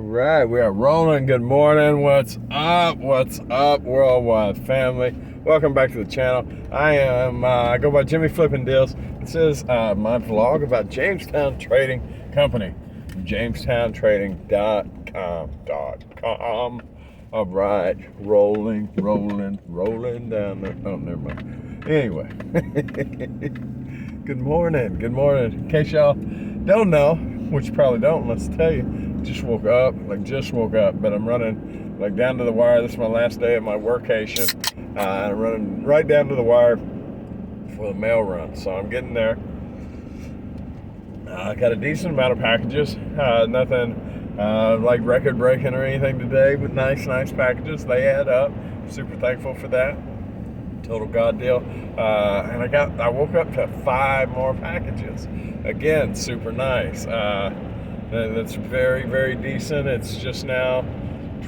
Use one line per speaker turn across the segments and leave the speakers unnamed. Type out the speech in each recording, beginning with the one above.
Right, we are rolling. Good morning. What's up? What's up, worldwide family? Welcome back to the channel. I go by Jimmy Flippin' Deals. This is my vlog about Jamestown Trading Company. JamestownTrading.com. All right, rolling down there. Oh, never mind. Anyway, good morning. In case y'all don't know, which you probably don't, let's tell you. Just woke up, but I'm running down to the wire. This is my last day of my workation. I'm running right down to the wire for the mail run, so I'm getting there. I got a decent amount of packages, nothing like record breaking or anything today, but nice packages. They add up. Super thankful for that. Total God deal. And I woke up to 5 more packages. Again, super nice. That's very, very decent. It's just now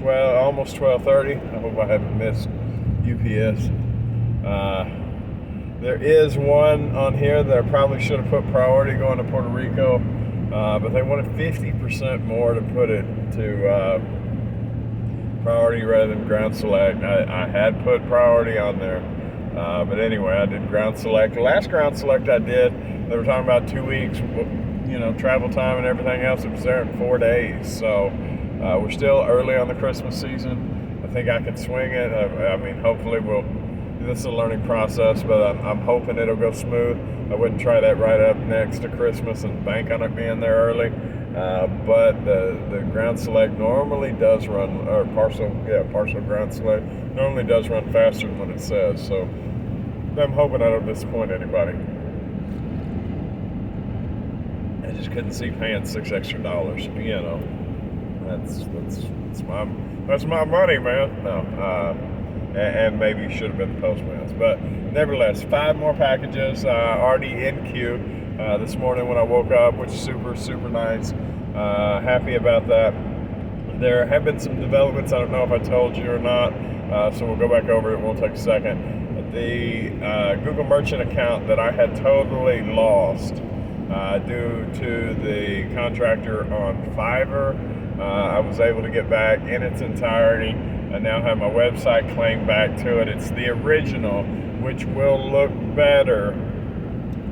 almost 12:30. I hope I haven't missed UPS. There is one on here that I probably should have put priority going to Puerto Rico, but they wanted 50% more to put it to priority rather than ground select. I had put priority on there, but anyway, I did ground select. The last ground select I did, they were talking about 2 weeks, travel time and everything else. It was there in 4 days, so we're still early on the Christmas season. I think I can swing it. I mean, hopefully this is a learning process, but I'm hoping it'll go smooth. I wouldn't try that right up next to Christmas and bank on it being there early. But the ground select normally does run, or partial ground select normally does run faster than what it says. So I'm hoping I don't disappoint anybody. I just couldn't see paying $6 extra. That's my money, man. No, and maybe should have been the postman's, but nevertheless, 5 more packages already in queue this morning when I woke up, which is super nice. Happy about that. There have been some developments. I don't know if I told you or not, so we'll go back over it. It won't take a second. The Google Merchant account that I had totally lost due to the contractor on Fiverr, I was able to get back in its entirety. I now have my website claimed back to it. It's the original, which will look better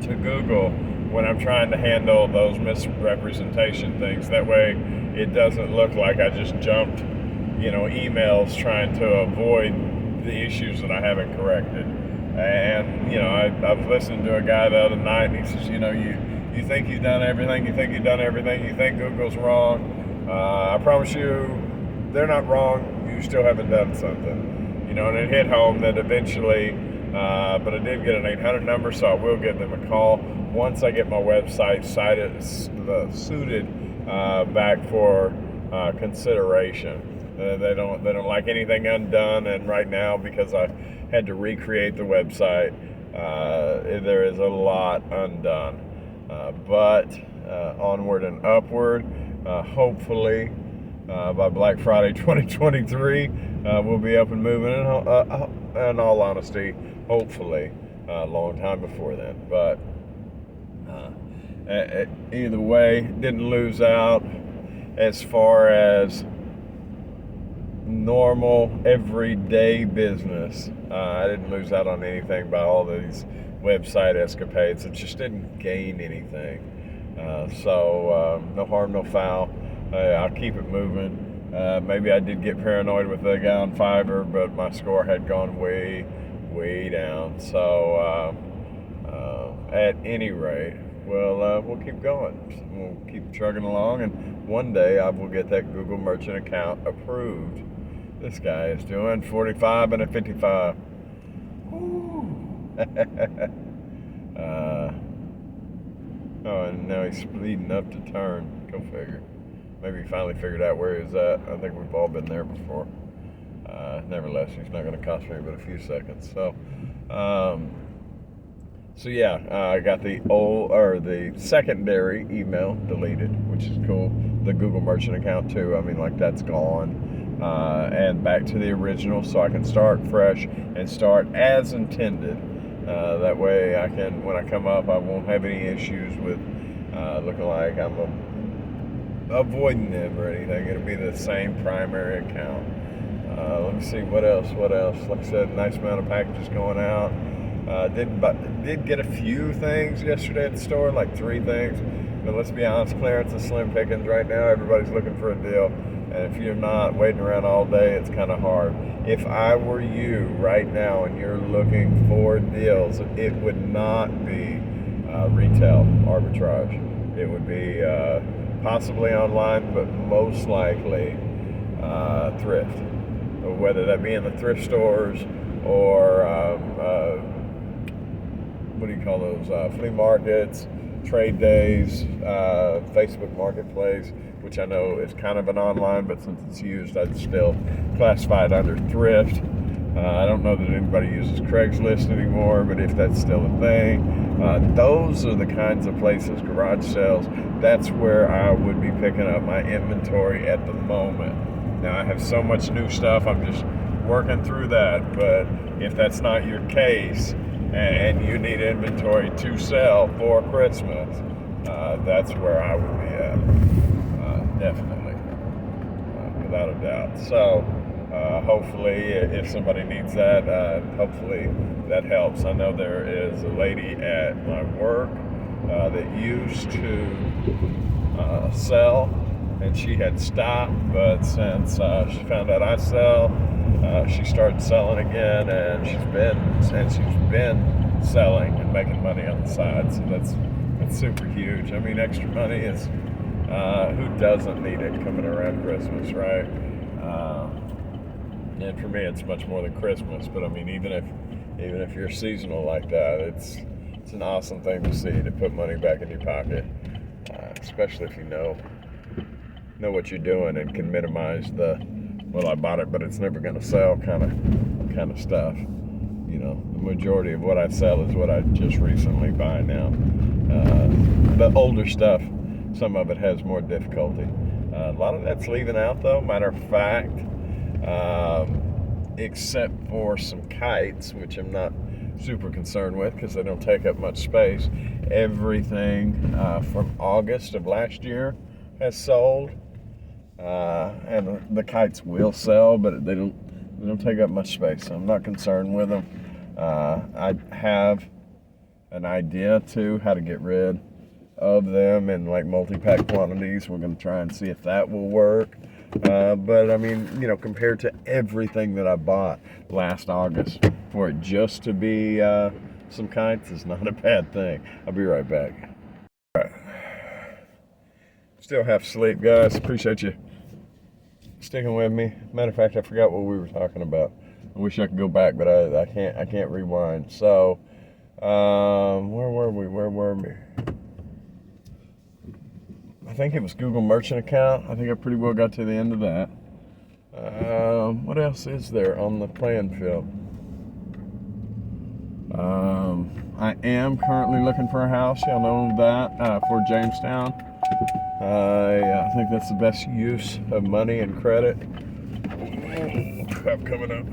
to Google when I'm trying to handle those misrepresentation things. That way it doesn't look like I just jumped, emails trying to avoid the issues that I haven't corrected. And, I was listening to a guy the other night, and he says, you think you've done everything, you think Google's wrong. I promise you, they're not wrong. You still haven't done something. And it hit home that eventually, but I did get an 800 number, so I will give them a call once I get my website suited back for consideration. They don't like anything undone, and right now, because I had to recreate the website, there is a lot undone. But onward and upward. Hopefully, by Black Friday 2023, we'll be up and moving. In all honesty, hopefully, a long time before then. But either way, didn't lose out as far as normal everyday business. I didn't lose out on anything by all these website escapades. It just didn't gain anything. So no harm, no foul. I'll keep it moving. Maybe I did get paranoid with the guy on Fiverr, but my score had gone way down. So at any rate, we'll keep going. We'll keep chugging along, and one day I will get that Google Merchant account approved. This guy is doing 45 and a 55. Oh, and now he's speeding up to turn. Go figure. Maybe he finally figured out where he's at. I think we've all been there before. Nevertheless, he's not going to cost me but a few seconds. So yeah, I got the secondary email deleted, which is cool. The Google Merchant account too. I mean, that's gone. And back to the original, so I can start fresh and start as intended. That way I can, when I come up, I won't have any issues with looking like I'm avoiding them or anything. It'll be the same primary account. Let me see what else. Like I said, nice amount of packages going out. Did get a few things yesterday at the store, like 3 things. But let's be honest, clearance is slim pickings right now. Everybody's looking for a deal. And if you're not waiting around all day, it's kind of hard. If I were you right now and you're looking for deals, it would not be retail arbitrage. It would be possibly online, but most likely thrift. Whether that be in the thrift stores or what do you call those? Flea markets, trade days, Facebook Marketplace, which I know is kind of an online, but since it's used, I'd still classify it under thrift. I don't know that anybody uses Craigslist anymore, but if that's still a thing, those are the kinds of places, garage sales, that's where I would be picking up my inventory at the moment. Now, I have so much new stuff, I'm just working through that, but if that's not your case, and you need inventory to sell for Christmas, that's where I would be at, definitely, without a doubt. So, hopefully, if somebody needs that, hopefully that helps. I know there is a lady at my work that used to sell, and she had stopped, but since she found out I sell, she started selling again, and she's been selling and making money on the side. So that's super huge. I mean, extra money is who doesn't need it coming around Christmas, right? And for me, it's much more than Christmas. But I mean, even if you're seasonal like that, it's an awesome thing to see, to put money back in your pocket, especially if you know what you're doing and can minimize the, well, I bought it but it's never going to sell kind of stuff. You know, the majority of what I sell is what I just recently buy now. The older stuff, some of it has more difficulty. A lot of that's leaving out though, matter of fact, except for some kites, which I'm not super concerned with because they don't take up much space. Everything from August of last year has sold. And the kites will sell, but they don't take up much space, so I'm not concerned with them. I have an idea too how to get rid of them in like multi-pack quantities. We're going to try and see if that will work. But I mean, you know, compared to everything that I bought last August, for it just to be some kites is not a bad thing. I'll be right back. All right. Still half asleep, guys. Appreciate you sticking with me. Matter of fact, I forgot what we were talking about. I wish I could go back, but I can't rewind. So, where were we? I think it was Google Merchant account. I think I pretty well got to the end of that. What else is there on the playing field? I am currently looking for a house. Y'all know that, for Jamestown. I think that's the best use of money and credit. Oh, crap coming up.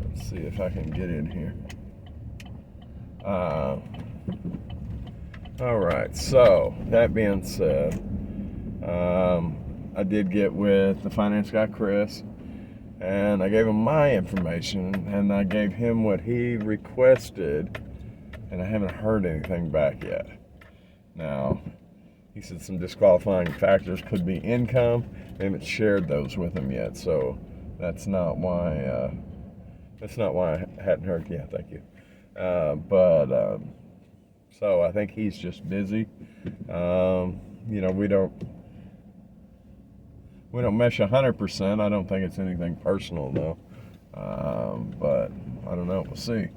Let's see if I can get in here. All right, so that being said, I did get with the finance guy, Chris, and I gave him my information, and I gave him what he requested, and I haven't heard anything back yet. Now, he said some disqualifying factors could be income. They haven't shared those with him yet, so that's not why I hadn't heard. Yeah, thank you. So I think he's just busy. You know, we don't mesh 100%. I don't think it's anything personal though. But I don't know. We'll see.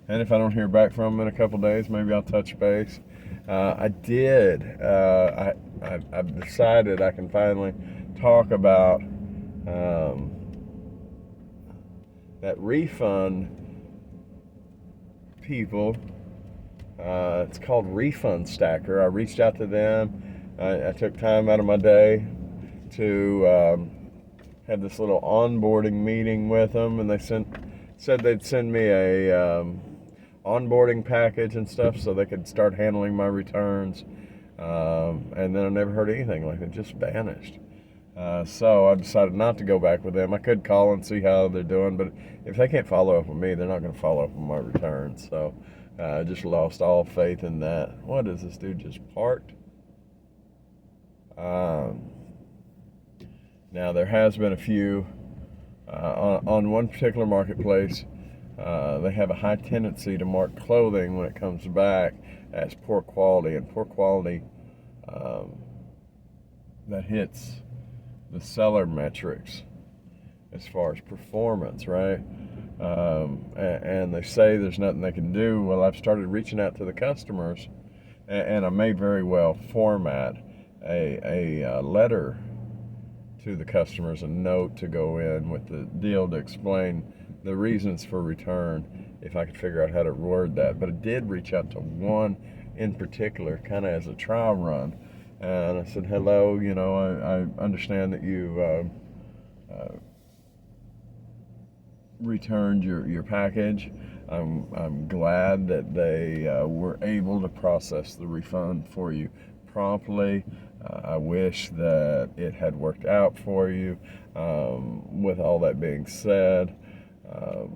And if I don't hear back from him in a couple days, maybe I'll touch base. I've decided I can finally talk about that refund people. It's called Refund Stacker. I reached out to them. I took time out of my day to have this little onboarding meeting with them, and they said they'd send me a onboarding package and stuff so they could start handling my returns. And then I never heard anything. Like, it just vanished. So I decided not to go back with them. I could call and see how they're doing, but if they can't follow up with me, they're not going to follow up on my return. So I just lost all faith in that. What is this dude just parked? Now there has been a few on one particular marketplace. They have a high tendency to mark clothing when it comes back as poor quality, and poor quality that hits the seller metrics as far as performance, right? And they say there's nothing they can do. Well, I've started reaching out to the customers, and I may very well format a letter to the customers, a note to go in with the deal to explain the reasons for return, if I could figure out how to word that. But I did reach out to one in particular, kind of as a trial run, and I said, hello, I understand that you returned your package. I'm glad that they were able to process the refund for you promptly. I wish that it had worked out for you. With all that being said, I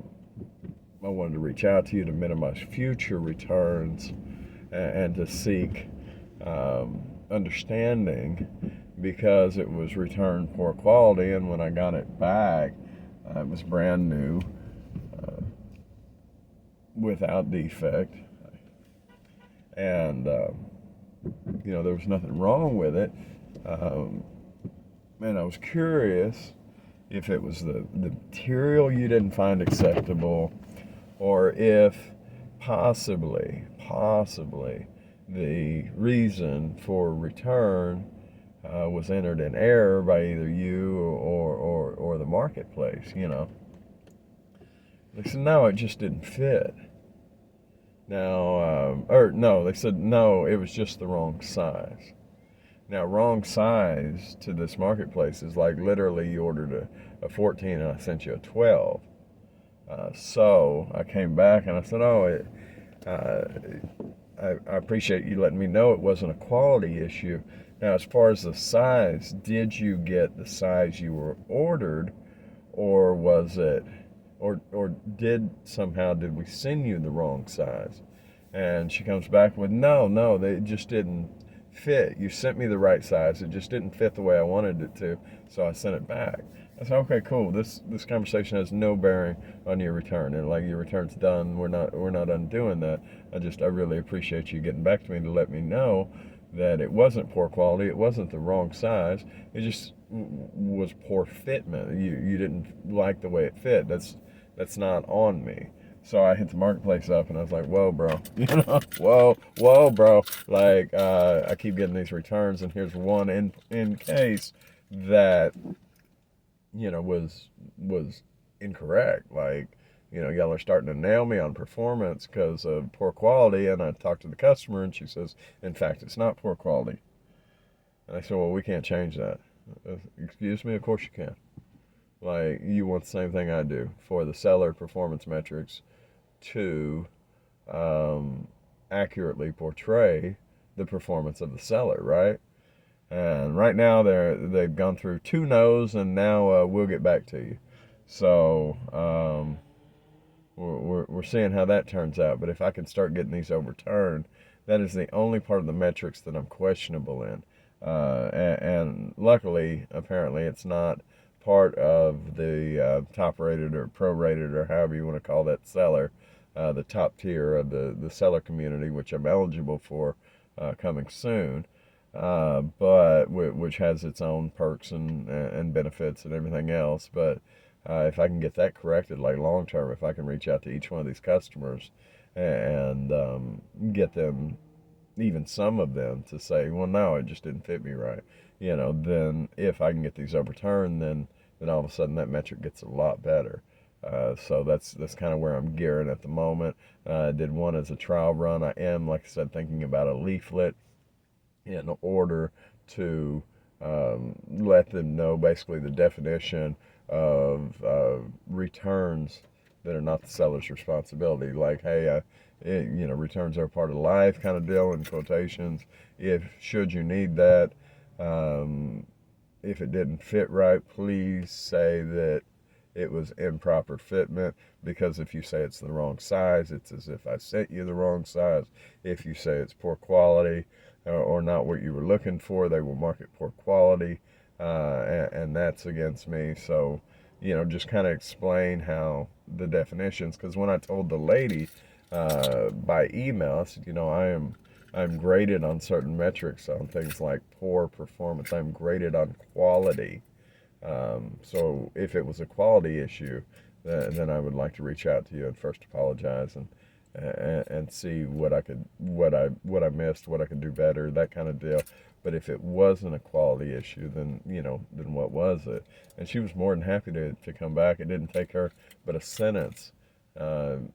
wanted to reach out to you to minimize future returns and to seek understanding, because it was returned poor quality, and when I got it back, it was brand new, without defect, and there was nothing wrong with it. And I was curious if it was the material you didn't find acceptable, or if possibly the reason for return was entered in error by either you or the marketplace. They said, no, it just didn't fit. Now, or no, they said, no, it was just the wrong size. Now, wrong size to this marketplace is like literally you ordered a 14 and I sent you a 12. So I came back and I said, I appreciate you letting me know it wasn't a quality issue. Now, as far as the size, did you get the size you were ordered, or was it, or did we send you the wrong size? And she comes back with, no, they just didn't fit. You sent me the right size. It just didn't fit the way I wanted it to, so I sent it back. I said, okay, cool. This conversation has no bearing on your return, and like, your return's done. We're not undoing that. I really appreciate you getting back to me to let me know that it wasn't poor quality. It wasn't the wrong size. It just was poor fitment. You didn't like the way it fit. That's not on me. So I hit the marketplace up and I was like, whoa, bro, whoa, bro. Like, I keep getting these returns, and here's one in case that, was incorrect. Like, y'all are starting to nail me on performance because of poor quality. And I talked to the customer and she says, in fact, it's not poor quality. And I said, well, we can't change that. Excuse me? Of course you can. Like, you want the same thing I do for the seller performance metrics to accurately portray the performance of the seller, right? And right now they've gone through 2 no's, and now we'll get back to you. So we're seeing how that turns out. But if I can start getting these overturned, that is the only part of the metrics that I'm questionable in. And luckily, apparently, it's not part of the top-rated or pro-rated, or however you want to call that seller, the top tier of the seller community, which I'm eligible for coming soon, but which has its own perks and benefits and everything else. But if I can get that corrected, like long term, if I can reach out to each one of these customers and get them, even some of them, to say, well, no, it just didn't fit me right, then if I can get these overturned, then all of a sudden that metric gets a lot better. So that's kind of where I'm gearing at the moment. I did one as a trial run. I am, like I said, thinking about a leaflet in order to let them know basically the definition of returns that are not the seller's responsibility. Like, hey, returns are a part of life kind of deal in quotations. If should you need that, um, if it didn't fit right, please say that it was improper fitment, because if you say it's the wrong size, it's as if I sent you the wrong size. If you say it's poor quality or not what you were looking for, they will mark it poor quality, and that's against me. So, just kind of explain how the definitions, because when I told the lady by email, I said, I'm graded on certain metrics on things like poor performance. I'm graded on quality. So if it was a quality issue, then I would like to reach out to you and first apologize and see what I missed, what I could do better, that kind of deal. But if it wasn't a quality issue, then what was it? And she was more than happy to come back. It didn't take her but a sentence, in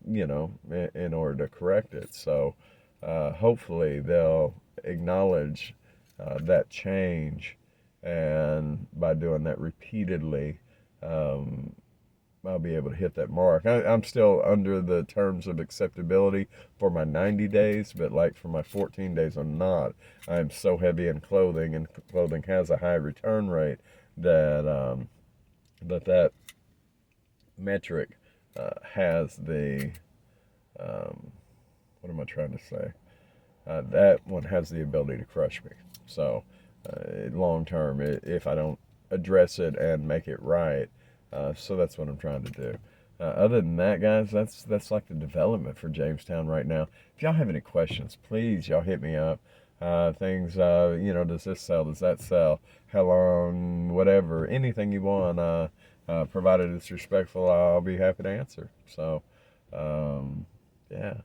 order to correct it. So hopefully they'll acknowledge that change, and by doing that repeatedly, um, I'll be able to hit that mark. I'm still under the terms of acceptability for my 90 days, but like for my 14 days, I'm not. I'm so heavy in clothing, and clothing has a high return rate that that metric has the what am I trying to say? That one has the ability to crush me. So, long term, if I don't address it and make it right, so that's what I'm trying to do. Other than that, guys, that's like the development for Jamestown right now. If y'all have any questions, please y'all hit me up. Does this sell? Does that sell? How long? Whatever, anything you want. Provided it's respectful, I'll be happy to answer. So, yeah.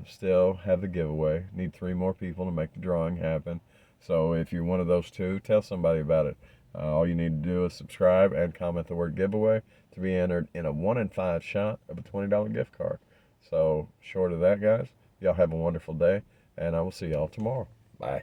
Still have the giveaway. Need 3 more people to make the drawing happen. So if you're one of those 2, tell somebody about it. All you need to do is subscribe and comment the word giveaway to be entered in a 1 in 5 shot of a $20 gift card. So short of that, guys, y'all have a wonderful day, and I will see y'all tomorrow. Bye.